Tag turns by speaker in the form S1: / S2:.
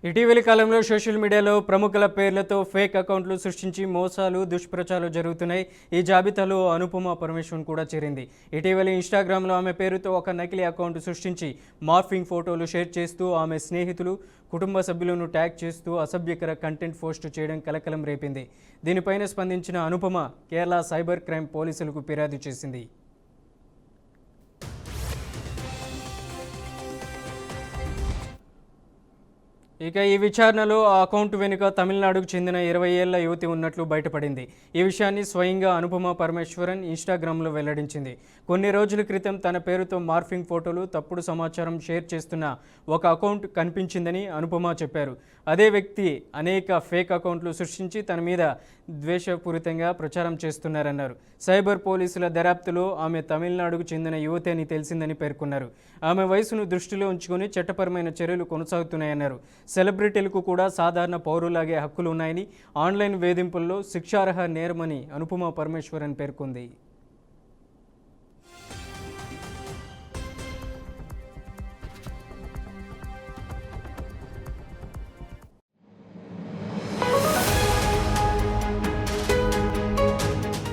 S1: ఇటీవలి కాలంలో సోషల్ మీడియాలో ప్రముఖుల పేర్లతో ఫేక్ అకౌంట్లు సృష్టించి మోసాలు దుష్ప్రచారాలు జరుగుతున్నాయి. ఈ జాబితాలో అనుపమ పరమేశ్వరన్ కూడా చేరింది. ఇటీవల ఇన్స్టాగ్రామ్లో ఆమె పేరుతో ఒక నకిలీ అకౌంట్ సృష్టించి మార్ఫింగ్ ఫోటోలు షేర్ చేస్తూ ఆమె స్నేహితులు, కుటుంబ సభ్యులను ట్యాగ్ చేస్తూ అసభ్యకర కంటెంట్ పోస్ట్ చేయడం కలకలం రేపింది. దీనిపైన స్పందించిన అనుపమ కేరళ సైబర్ క్రైమ్ పోలీసులకు ఫిర్యాదు చేసింది. ఇక ఈ విచారణలో ఆ అకౌంట్ వెనుక తమిళనాడుకు చెందిన 20 ఏళ్ల యువతి ఉన్నట్లు బయటపడింది. ఈ విషయాన్ని స్వయంగా అనుపమ పరమేశ్వరన్ ఇన్స్టాగ్రామ్లో వెల్లడించింది. కొన్ని రోజుల క్రితం తన పేరుతో మార్ఫింగ్ ఫోటోలు, తప్పుడు సమాచారం షేర్ చేస్తున్న ఒక అకౌంట్ కనిపించిందని అనుపమ చెప్పారు. అదే వ్యక్తి అనేక ఫేక్ అకౌంట్లు సృష్టించి తన మీద ద్వేషపూరితంగా ప్రచారం చేస్తున్నారన్నారు. సైబర్ పోలీసుల దర్యాప్తులో ఆమె తమిళనాడుకు చెందిన యువతి అని తెలిసిందని పేర్కొన్నారు. ఆమె వయసును దృష్టిలో ఉంచుకొని చట్టపరమైన చర్యలు కొనసాగుతున్నాయన్నారు. సెలబ్రిటీలకు కూడా సాధారణ పౌరులాగే హక్కులు ఉన్నాయని, ఆన్లైన్ వేధింపుల్లో శిక్షార్హ నేరమని అనుపమ పరమేశ్వరన్ పేర్కొంది.